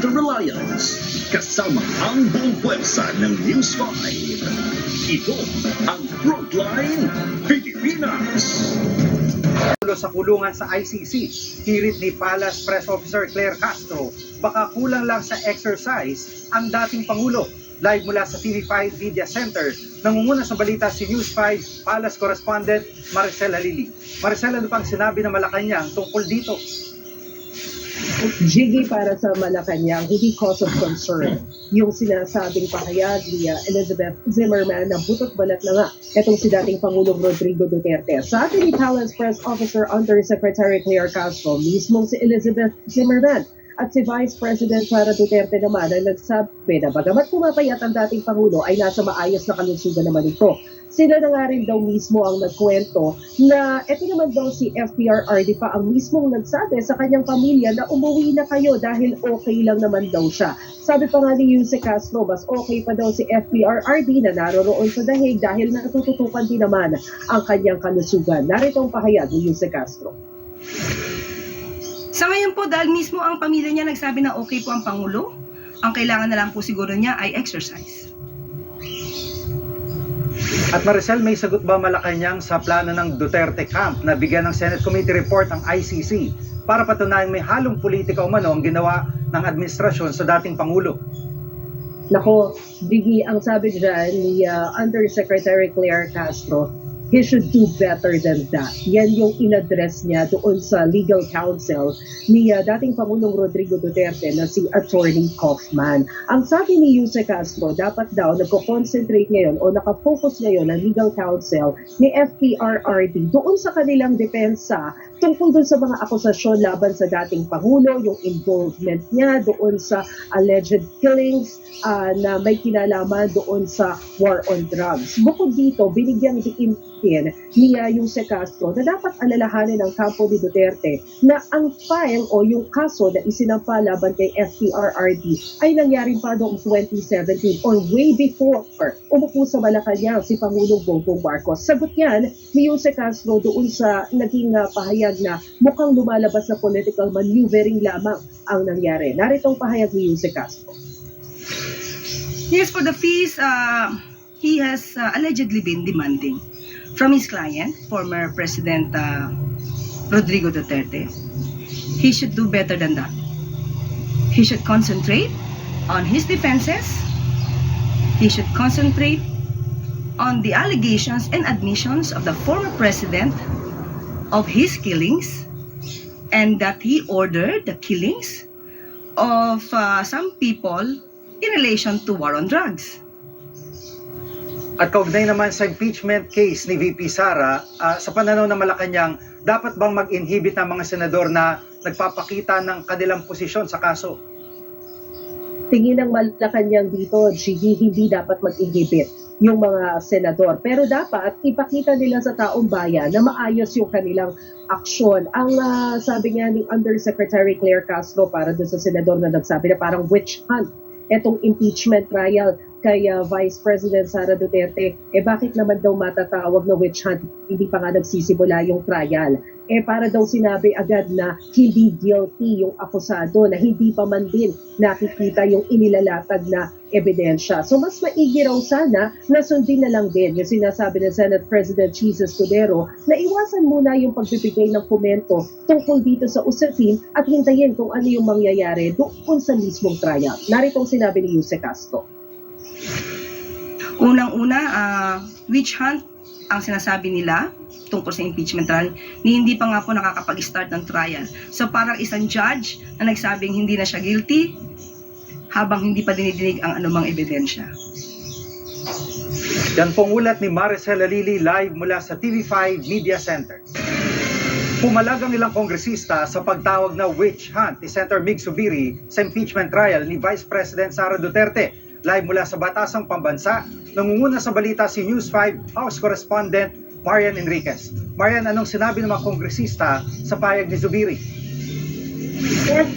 Center Reliance. Kasama ang buong pwersa ng News 5. Ito ang Frontline Pilipinas. Sa kulungan sa ICC, hirit ni Palace Press Officer Claire Castro, baka kulang lang sa exercise ang dating Pangulo. Live mula sa TV5 Media Center, nangunguna sa balita si News 5 Palace Correspondent Maricel Halili. Maricel, ano pang sinabi ng Malacanang tungkol dito? Jiggy, para sa Malacanang, hindi cause of concern yung sinasabing pahayag ni Elizabeth Zimmerman na butot balat na nga itong si dating Pangulong Rodrigo Duterte. Sa atin ni Palace Press Officer Undersecretary Claire Castro, mismong si Elizabeth Zimmerman at si Vice President Sara Duterte naman ay nagsabi na bagamat pumapayat ang dating Pangulo ay nasa maayos na kalusugan naman ito. Sila na nga rin daw mismo ang nagkwento na ito naman daw si FPRRD pa ang mismong nagsabi sa kanyang pamilya na umuwi na kayo dahil okay lang naman daw siya. Sabi pa nga ni Yuse Castro, mas okay pa daw si FPRRD na naroroon sa dahig dahil natututukan din naman ang kanyang kalusugan. Narito ang pahayag ni Yuse Castro. Sa ngayon po, dahil mismo ang pamilya niya nagsabi na okay po ang Pangulo, ang kailangan na lang po siguro niya ay exercise. At Maricel, may sagot ba Malacanang sa plano ng Duterte Camp na bigyan ng Senate Committee Report ang ICC para patunayang may halong politika umano ang ginawa ng administrasyon sa dating Pangulo? Nako, Biggie, ang sabi dyan ni Undersecretary Claire Castro, he should do better than that. Yan yung in-address niya doon sa legal counsel ni dating Pangulong Rodrigo Duterte na si Attorney Kaufman. Ang sabi ni Yuse Castro, dapat daw nagko-concentrate ngayon o nakafocus ngayon ang legal counsel ni FPRRD doon sa kanilang depensa tungkol doon sa mga akusasyon laban sa dating Pangulo, yung involvement niya doon sa alleged killings na may kinalaman doon sa war on drugs. Bukod dito, binigyang diin ni Yuse Castro na dapat alalahanin ng kampo ni Duterte na ang file o yung kaso na isinampa laban kay FPRRD ay nangyari pa noong 2017 or way before umupo sa Malacanang si Pangulong Bongbong Marcos. Sagot yan ni Yuse Castro doon sa naging pahayag na mukhang lumalabas na political maneuvering lamang ang nangyari. Narito ang pahayag ni Yuse Castro. Yes, for the fees, he has allegedly been demanding from his client, former President Rodrigo Duterte. He should do better than that. He should concentrate on his defenses. He should concentrate on the allegations and admissions of the former president of his killings and that he ordered the killings of some people in relation to war on drugs. At kaugnay naman sa impeachment case ni VP Sara, sa pananaw ng Malacanang, dapat bang mag-inhibit ng mga senador na nagpapakita ng kanilang posisyon sa kaso? Tingin ng Malacanang dito, Gigi, hindi dapat mag-inhibit yung mga senador. Pero dapat ipakita nila sa taong bayan na maayos yung kanilang aksyon. Ang sabi nga ni Undersecretary Claire Castro para doon sa senador na nagsabi na parang witch hunt etong impeachment trial kay Vice President Sara Duterte, bakit naman daw matatawag na witch hunt? Hindi pa nga nagsisimula yung trial. Para daw sinabi agad na hindi guilty yung akusado, na hindi pa man din nakikita yung inilalatag na ebidensya. So mas maigi raw sana na sundin na lang din yung sinasabi ng Senate President Jesus Cordero na iwasan muna yung pagbibigay ng komento tungkol dito sa usapin at hintayin kung ano yung mangyayari doon sa mismong trial. Narito ang sinabi ni Yuse Castro. Unang-una, witch hunt ang sinasabi nila tungkol sa impeachment trial ni hindi pa nga po nakakapag-start ng trial. So parang isang judge na nagsabing hindi na siya guilty habang hindi pa dinidinig ang anumang ebidensya. Yan pong ulat ni Maricel Halili live mula sa TV5 Media Center. Pumalag ang ilang kongresista sa pagtawag na witch hunt ni Senator Mig Zubiri sa impeachment trial ni Vice President Sara Duterte. Live mula sa Batasang Pambansa, nangunguna sa balita si News 5 House Correspondent Marian Enriquez. Marian, anong sinabi ng mga kongresista sa payag ni Zubiri? Yes,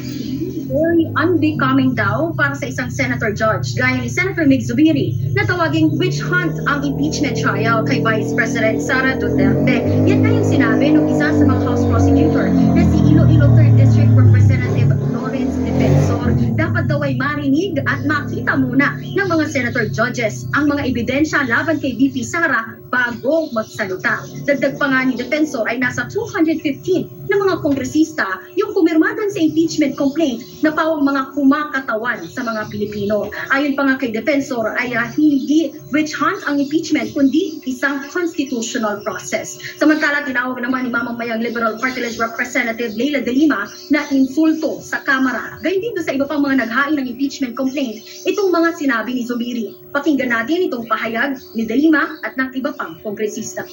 very unbecoming daw para sa isang senator judge gaya ni Senator Mig Zubiri na tawaging witch hunt ang impeachment trial kay Vice President Sara Duterte. Yan na yung sinabi ng isa sa mga House prosecutor na si Iloilo 3rd District Representative Lawrence Defensor. Dapat daw marinig at makita muna ng mga senator judges ang mga ebidensya laban kay VP Sara bago magsalita. Dagdag pa nga ni Defensor ay nasa 215 na mga kongresista yung pumirma dun sa impeachment complaint na pawang mga kumakatawan sa mga Pilipino. Ayon pa nga kay Defensor ay hindi witch hunt ang impeachment kundi isang constitutional process. Samantala tinawag naman ni mamamayang Liberal Party List Representative Leila De Lima na insulto sa Kamara. Gayun din sa iba pang mga naghain ng impeachment complaint itong mga sinabi ni Zubiri. Pakinggan natin itong pahayag ni De Lima at ng iba pang kongresista.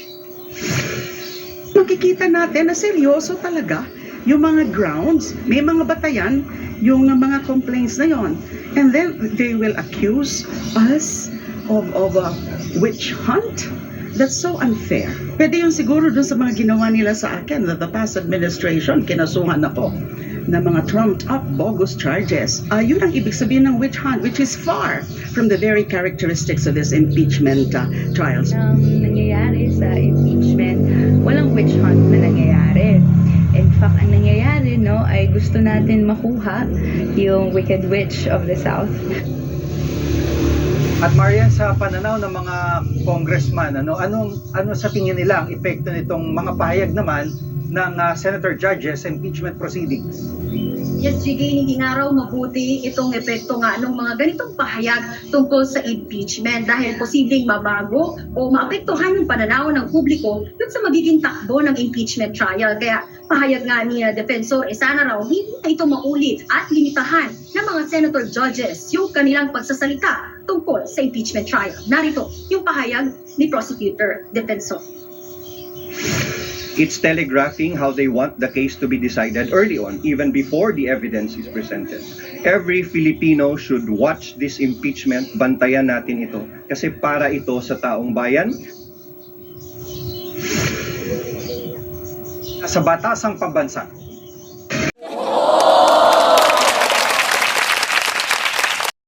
Makikita natin na seryoso talaga yung mga grounds, may mga batayan yung mga complaints na yon. And then they will accuse us of a witch hunt. That's so unfair. Pwede yung siguro dun sa mga ginawa nila sa akin that the past administration, kinasuhan ako na mga trumped up bogus charges. Yun ang ibig sabihin ng witch hunt, which is far from the very characteristics of this impeachment trials. Ang nangyayari sa impeachment, walang witch hunt na nangyayari. In fact, ang nangyayari ay gusto natin makuha yung Wicked Witch of the South. At Marian, sa pananaw ng mga congressman, ano sa tingin nila ang epekto nitong mga pahayag naman ng senator judges sa impeachment proceedings? Yes, Jiggy, hindi nga raw mabuti itong epekto nga ng mga ganitong pahayag tungkol sa impeachment dahil posibleng mabago o maapektuhan yung pananaw ng publiko dun sa magiging takbo ng impeachment trial. Kaya pahayag nga ni Defensor, sana raw hindi na ito maulit at limitahan ng mga senator judges yung kanilang pagsasalita tungkol sa impeachment trial. Narito yung pahayag ni Prosecutor Defensor. It's telegraphing how they want the case to be decided early on, even before the evidence is presented. Every Filipino should watch this impeachment, bantayan natin ito, kasi para ito sa taong bayan. Sa batasang pambansa,